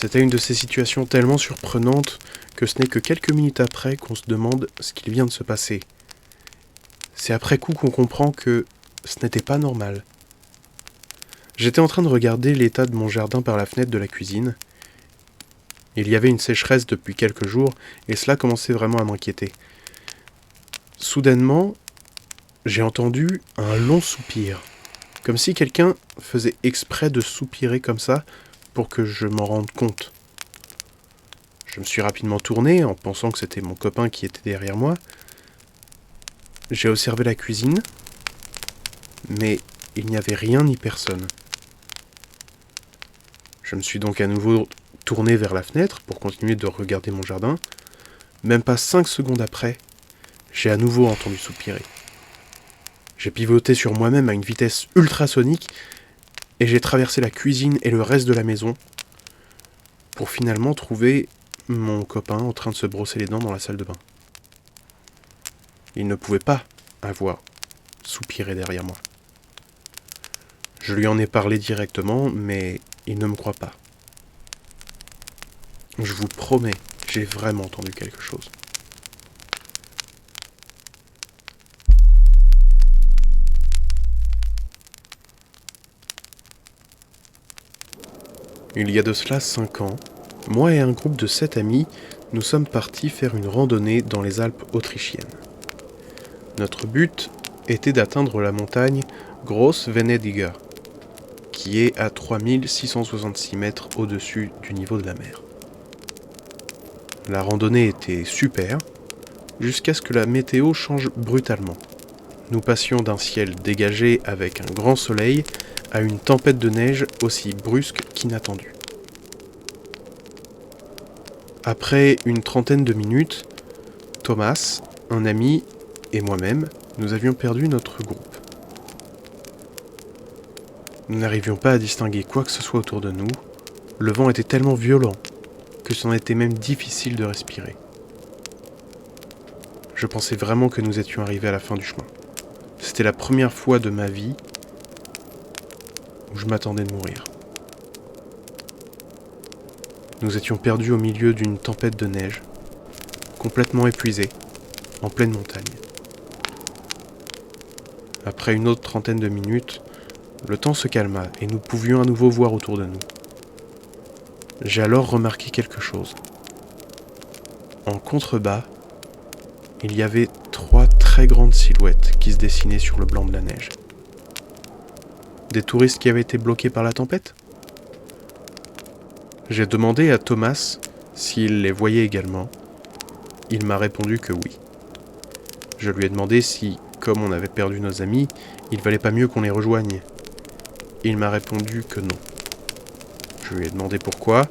C'était une de ces situations tellement surprenantes que ce n'est que quelques minutes après qu'on se demande ce qu'il vient de se passer. C'est après coup qu'on comprend que ce n'était pas normal. J'étais en train de regarder l'état de mon jardin par la fenêtre de la cuisine. Il y avait une sécheresse depuis quelques jours et cela commençait vraiment à m'inquiéter. Soudainement, j'ai entendu un long soupir, comme si quelqu'un faisait exprès de soupirer comme ça pour que je m'en rende compte. Je me suis rapidement tourné en pensant que c'était mon copain qui était derrière moi. J'ai observé la cuisine, mais il n'y avait rien ni personne. Je me suis donc à nouveau tourné vers la fenêtre pour continuer de regarder mon jardin. Même pas 5 secondes après, j'ai à nouveau entendu soupirer. J'ai pivoté sur moi-même à une vitesse ultrasonique et j'ai traversé la cuisine et le reste de la maison pour finalement trouver mon copain en train de se brosser les dents dans la salle de bain. Il ne pouvait pas avoir soupiré derrière moi. Je lui en ai parlé directement, mais il ne me croit pas. Je vous promets, j'ai vraiment entendu quelque chose. Il y a de cela 5 ans, moi et un groupe de 7 amis, nous sommes partis faire une randonnée dans les Alpes autrichiennes. Notre but était d'atteindre la montagne Gross Venediger, qui est à 3666 mètres au-dessus du niveau de la mer. La randonnée était super, jusqu'à ce que la météo change brutalement. Nous passions d'un ciel dégagé avec un grand soleil à une tempête de neige aussi brusque qu'inattendue. Après une trentaine de minutes, Thomas, un ami et moi-même, nous avions perdu notre groupe. Nous n'arrivions pas à distinguer quoi que ce soit autour de nous. Le vent était tellement violent que c'en était même difficile de respirer. Je pensais vraiment que nous étions arrivés à la fin du chemin. C'était la première fois de ma vie où je m'attendais de mourir. Nous étions perdus au milieu d'une tempête de neige, complètement épuisés, en pleine montagne. Après une autre trentaine de minutes, le temps se calma et nous pouvions à nouveau voir autour de nous. J'ai alors remarqué quelque chose. En contrebas, il y avait 3 très grandes silhouettes qui se dessinaient sur le blanc de la neige. Des touristes qui avaient été bloqués par la tempête ? J'ai demandé à Thomas s'il les voyait également. Il m'a répondu que oui. Je lui ai demandé si, comme on avait perdu nos amis, il valait pas mieux qu'on les rejoigne. Il m'a répondu que non. Je lui ai demandé pourquoi.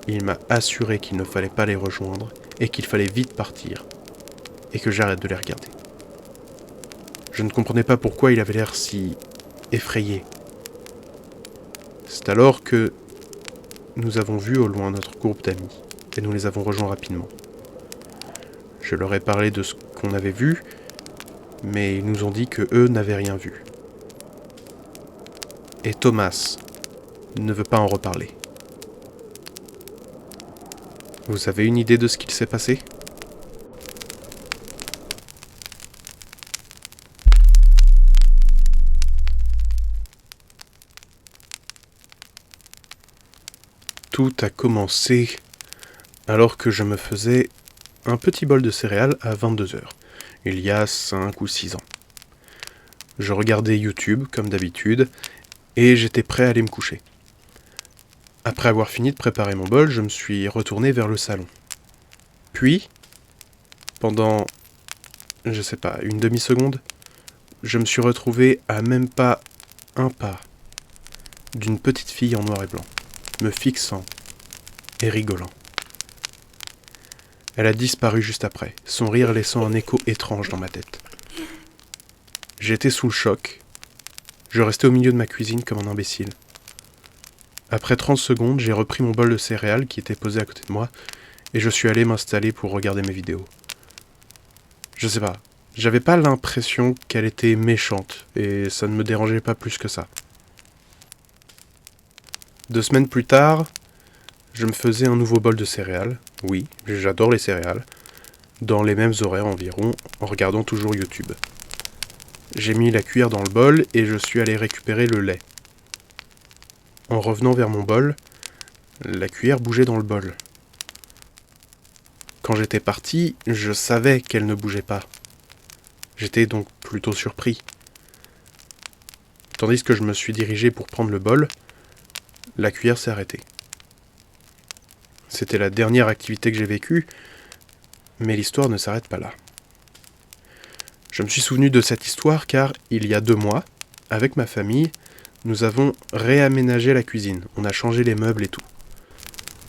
Il m'a assuré qu'il ne fallait pas les rejoindre et qu'il fallait vite partir et que j'arrête de les regarder. Je ne comprenais pas pourquoi il avait l'air si effrayé. C'est alors que nous avons vu au loin notre groupe d'amis et nous les avons rejoints rapidement. Je leur ai parlé de ce qu'on avait vu, mais ils nous ont dit que eux n'avaient rien vu. Et Thomas ne veut pas en reparler. Vous avez une idée de ce qu'il s'est passé ? Tout a commencé alors que je me faisais un petit bol de céréales à 22h, il y a 5 ou 6 ans. Je regardais YouTube comme d'habitude et j'étais prêt à aller me coucher. Après avoir fini de préparer mon bol, je me suis retourné vers le salon. Puis, pendant, je sais pas, une demi-seconde, je me suis retrouvé à même pas un pas d'une petite fille en noir et blanc, me fixant et rigolant. Elle a disparu juste après, son rire laissant un écho étrange dans ma tête. J'étais sous le choc. Je restais au milieu de ma cuisine comme un imbécile. Après 30 secondes, j'ai repris mon bol de céréales qui était posé à côté de moi et je suis allé m'installer pour regarder mes vidéos. Je sais pas, j'avais pas l'impression qu'elle était méchante et ça ne me dérangeait pas plus que ça. 2 semaines plus tard, Je me faisais un nouveau bol de céréales, oui, j'adore les céréales, dans les mêmes horaires environ, en regardant toujours YouTube. J'ai mis la cuillère dans le bol et je suis allé récupérer le lait. En revenant vers mon bol, la cuillère bougeait dans le bol. Quand j'étais parti, je savais qu'elle ne bougeait pas. J'étais donc plutôt surpris. Tandis que je me suis dirigé pour prendre le bol, la cuillère s'est arrêtée. C'était la dernière activité que j'ai vécue, mais l'histoire ne s'arrête pas là. Je me suis souvenu de cette histoire car, il y a 2 mois, avec ma famille, nous avons réaménagé la cuisine. On a changé les meubles et tout.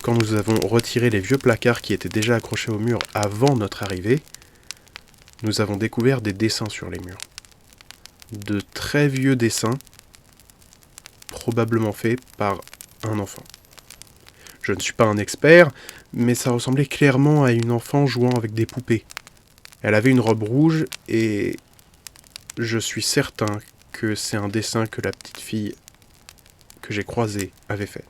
Quand nous avons retiré les vieux placards qui étaient déjà accrochés au mur avant notre arrivée, nous avons découvert des dessins sur les murs. De très vieux dessins, probablement faits par un enfant. Je ne suis pas un expert, mais ça ressemblait clairement à une enfant jouant avec des poupées. Elle avait une robe rouge et je suis certain que c'est un dessin que la petite fille que j'ai croisée avait fait.